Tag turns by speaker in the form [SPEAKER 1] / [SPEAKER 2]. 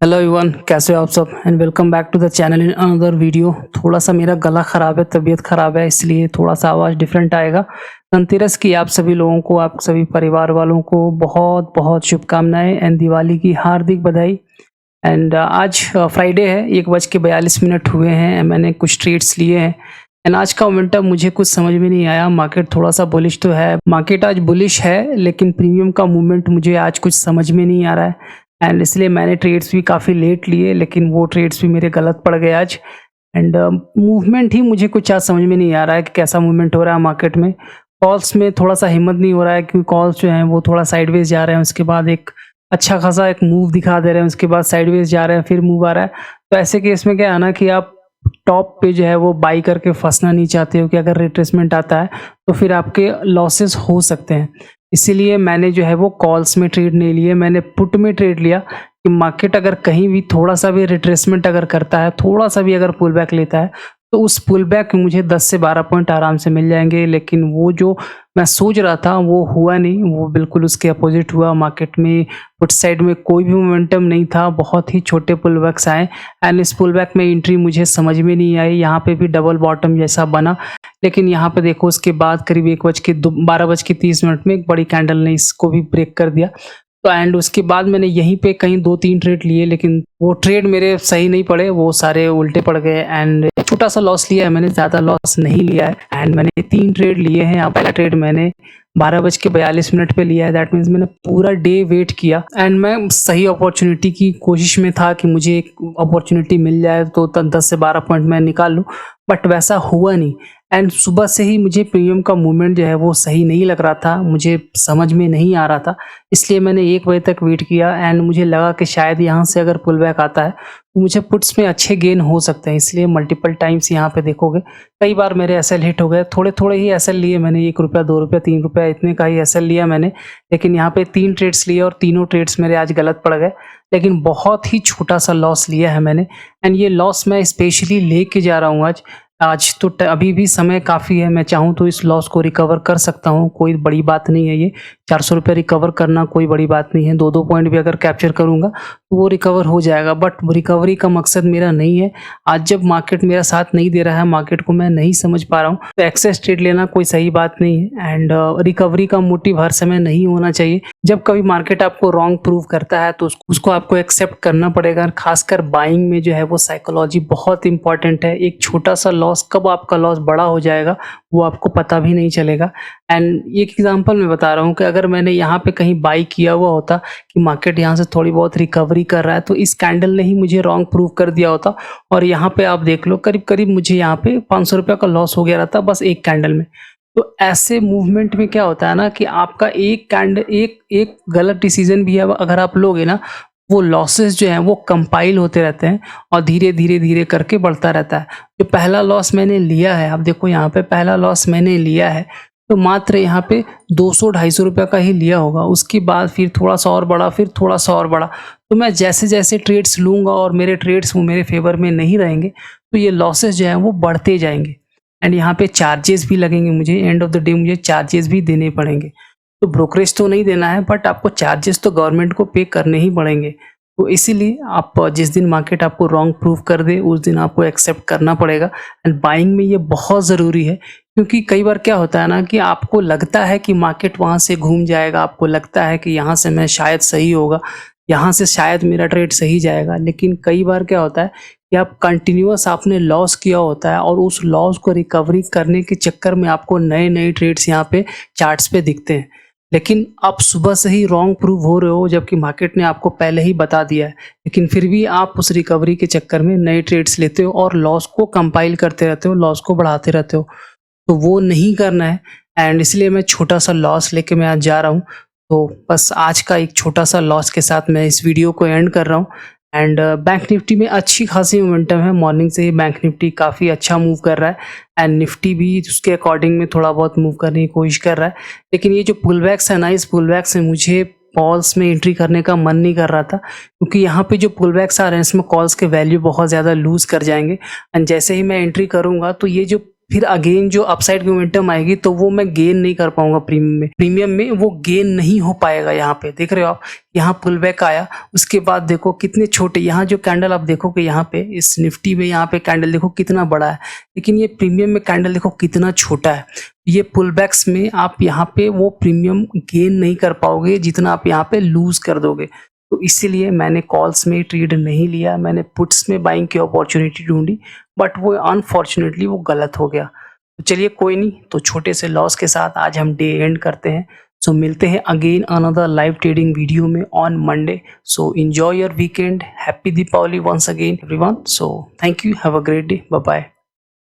[SPEAKER 1] Hello everyone, कैसे हो आप सब and welcome back to the channel in another video. थोड़ा सा मेरा गला ख़राब है, तबीयत ख़राब है, इसलिए थोड़ा सा आवाज़ डिफरेंट आएगा। धनतेरस की आप सभी लोगों को, आप सभी परिवार वालों को बहुत बहुत शुभकामनाएं एंड दिवाली की हार्दिक बधाई। एंड आज फ्राइडे है, 1:42 हुए हैं। मैंने कुछ ट्रेड्स लिए हैं एंड आज का मोमेंटम मुझे कुछ समझ में नहीं आया। मार्केट थोड़ा सा बुलिश तो है, मार्केट आज बुलिश है, लेकिन प्रीमियम का मूवमेंट मुझे आज कुछ समझ में नहीं आ रहा है एंड इसलिए मैंने ट्रेड्स भी काफ़ी लेट लिए, लेकिन वो ट्रेड्स भी मेरे गलत पड़ गए आज। एंड मूवमेंट ही मुझे कुछ आज समझ में नहीं आ रहा है कि कैसा मूवमेंट हो रहा है मार्केट में। कॉल्स में थोड़ा सा हिम्मत नहीं हो रहा है, क्योंकि कॉल्स जो हैं वो थोड़ा साइडवेज जा रहे हैं, उसके बाद एक अच्छा खासा एक मूव दिखा दे रहे हैं, उसके बाद साइडवेज जा रहे हैं, फिर मूव आ रहा है। तो ऐसे केस में क्या है ना कि आप टॉप पे जो है वो बाई करके फंसना नहीं चाहते हो कि अगर रिट्रेसमेंट आता है तो फिर आपके लॉसेस हो सकते हैं। इसीलिए मैंने जो है वो कॉल्स में ट्रेड नहीं लिए, मैंने पुट में ट्रेड लिया कि मार्केट अगर कहीं भी थोड़ा सा भी रिट्रेसमेंट अगर करता है, थोड़ा सा भी अगर पुल बैक लेता है, तो उस पुल बैक में मुझे 10 से 12 पॉइंट आराम से मिल जाएंगे। लेकिन वो जो मैं सोच रहा था वो हुआ नहीं, वो बिल्कुल उसके अपोजिट हुआ। मार्केट में पुट साइड में कोई भी मोमेंटम नहीं था, बहुत ही छोटे पुल बैक्स आए एंड इस पुल बैक में एंट्री मुझे समझ में नहीं आई। यहाँ पे भी डबल बॉटम जैसा बना, लेकिन यहाँ पे देखो उसके बाद करीब 12:30 में एक बड़ी कैंडल ने इसको भी ब्रेक कर दिया। तो एंड उसके बाद मैंने यहीं पे कहीं 2-3 ट्रेड लिए, लेकिन वो ट्रेड मेरे सही नहीं पड़े, वो सारे उल्टे पड़ गए एंड छोटा सा लॉस लिया है मैंने, ज़्यादा लॉस नहीं लिया है। एंड मैंने 3 ट्रेड लिए हैं। पहला ट्रेड मैंने 12:42 पे लिया है, दैट मीन्स मैंने पूरा डे वेट किया एंड मैं सही अपॉर्चुनिटी की कोशिश में था कि मुझे एक अपॉर्चुनिटी मिल जाए तो 10 से 12 पॉइंट मैं निकाल लूँ, बट वैसा हुआ नहीं। एंड सुबह से ही मुझे प्रीमियम का मूवमेंट जो है वो सही नहीं लग रहा था, मुझे समझ में नहीं आ रहा था, इसलिए मैंने 1 बजे तक वेट किया एंड मुझे लगा कि शायद यहाँ से अगर पुल बैक आता है तो मुझे पुट्स में अच्छे गेन हो सकते हैं। इसलिए मल्टीपल टाइम्स यहाँ पे देखोगे कई बार मेरे एसएल हिट हो गए। थोड़े थोड़े ही एसएल लिए मैंने, 1 रुपया, 2 रुपया, 3 रुपया, इतने का ही एसएल लिया मैंने। लेकिन यहाँ पे 3 ट्रेड्स लिए और तीनों ट्रेड्स मेरे आज गलत पड़ गए, लेकिन बहुत ही छोटा सा लॉस लिया है मैंने एंड ये लॉस मैं स्पेशली लेके जा रहा हूँ आज। आज तो अभी भी समय काफ़ी है, मैं चाहूँ तो इस लॉस को रिकवर कर सकता हूँ, कोई बड़ी बात नहीं है ये। 400 रुपये रिकवर करना कोई बड़ी बात नहीं है, 2-2 पॉइंट भी अगर कैप्चर करूँगा तो वो रिकवर हो जाएगा, बट रिकवरी का मकसद मेरा नहीं है। आज जब मार्केट मेरा साथ नहीं दे रहा है, मार्केट को मैं नहीं समझ पा रहा हूँ, तो एक्सेस ट्रेड लेना कोई सही बात नहीं है एंड रिकवरी का मोटिव हर समय नहीं होना चाहिए। जब कभी मार्केट आपको रॉन्ग प्रूव करता है तो उसको आपको एक्सेप्ट करना पड़ेगा। खासकर बाइंग में जो है वो साइकोलॉजी बहुत इंपॉर्टेंट है। एक छोटा सा लॉस कब आपका लॉस बड़ा हो जाएगा वो आपको पता भी नहीं चलेगा। एंड एक एग्जांपल मैं बता रहा हूँ कि अगर मैंने यहाँ पे कहीं बाई किया हुआ होता कि मार्केट यहाँ से थोड़ी बहुत रिकवरी कर रहा है, तो इस कैंडल ने ही मुझे रॉन्ग प्रूव कर दिया होता और यहाँ पे आप देख लो करीब करीब मुझे यहाँ पे 500 रुपये का लॉस हो गया रहता बस एक कैंडल में। तो ऐसे मूवमेंट में क्या होता है ना कि आपका एक कैंडल, एक गलत डिसीजन भी है अगर आप लोगे ना, वो लॉसेस जो हैं वो कंपाइल होते रहते हैं और धीरे धीरे धीरे करके बढ़ता रहता है। जो पहला लॉस मैंने लिया है, आप देखो यहाँ पे पहला लॉस मैंने लिया है तो मात्र यहाँ पे 200-250 रुपये का ही लिया होगा। उसके बाद फिर थोड़ा सा और बढ़ा, फिर थोड़ा सा और बढ़ा। तो मैं जैसे जैसे ट्रेड्स लूँगा और मेरे ट्रेड्स वो मेरे फेवर में नहीं रहेंगे तो ये लॉसेस जो हैं वो बढ़ते जाएंगे एंड यहाँ पे चार्जेस भी लगेंगे मुझे, एंड ऑफ द डे मुझे चार्जेस भी देने पड़ेंगे। तो ब्रोकरेज तो नहीं देना है, बट आपको चार्जेस तो गवर्नमेंट को पे करने ही पड़ेंगे। तो इसीलिए आप जिस दिन मार्केट आपको रॉन्ग प्रूव कर दे उस दिन आपको एक्सेप्ट करना पड़ेगा एंड बाइंग में ये बहुत ज़रूरी है। क्योंकि कई बार क्या होता है ना कि आपको लगता है कि मार्केट वहाँ से घूम जाएगा, आपको लगता है कि यहाँ से मैं शायद सही होगा, यहाँ से शायद मेरा ट्रेड सही जाएगा, लेकिन कई बार क्या होता है कि आप कंटिन्यूअस आपने लॉस किया होता है और उस लॉस को रिकवरी करने के चक्कर में आपको नए नए ट्रेड्स यहाँ पे चार्ट्स पे दिखते हैं, लेकिन आप सुबह से ही रॉन्ग प्रूव हो रहे हो जबकि मार्केट ने आपको पहले ही बता दिया है। लेकिन फिर भी आप उस रिकवरी के चक्कर में नए ट्रेड्स लेते हो और लॉस को कंपाइल करते रहते हो, लॉस को बढ़ाते रहते हो। तो वो नहीं करना है एंड इसलिए मैं छोटा सा लॉस लेके मैं आज जा रहा हूँ। तो बस आज का एक छोटा सा लॉस के साथ मैं इस वीडियो को एंड कर रहा हूँ। एंड बैंक निफ्टी में अच्छी खासी मोमेंटम है, मॉर्निंग से ही बैंक निफ्टी काफ़ी अच्छा मूव कर रहा है एंड निफ्टी भी उसके अकॉर्डिंग में थोड़ा बहुत मूव करने की कोशिश कर रहा है। लेकिन ये जो पुल बैक्स है ना, इस पुल बैक से मुझे कॉल्स में एंट्री करने का मन नहीं कर रहा था, क्योंकि यहाँ पे जो पुल बैक्स आ रहे हैं इसमें कॉल्स के वैल्यू बहुत ज़्यादा लूज़ कर जाएंगे एंड जैसे ही मैं एंट्री करूँगा तो ये जो फिर अगेन जो अपसाइड की मोमेंटम आएगी तो वो मैं गेन नहीं कर पाऊंगा प्रीमियम में वो गेन नहीं हो पाएगा। यहाँ पे देख रहे हो आप, यहाँ पुल बैक आया, उसके बाद देखो कितने छोटे, यहाँ जो कैंडल आप देखो कि यहाँ पे इस निफ्टी में यहाँ पे कैंडल देखो कितना बड़ा है, लेकिन ये प्रीमियम में कैंडल देखो कितना छोटा है। ये पुल बैक्स में आप यहाँ पे वो प्रीमियम गेन नहीं कर पाओगे जितना आप यहाँ पे लूज कर दोगे। तो इसीलिए मैंने कॉल्स में ट्रेड नहीं लिया, मैंने पुट्स में बाइंग की अपॉर्चुनिटी ढूंढी, बट वो अनफॉर्चुनेटली वो गलत हो गया। तो चलिए कोई नहीं, तो छोटे से लॉस के साथ आज हम डे एंड करते हैं। सो मिलते हैं again another live trading video में on Monday. So enjoy your weekend, happy Deepavali once again everyone. So thank you, have a great day, bye bye.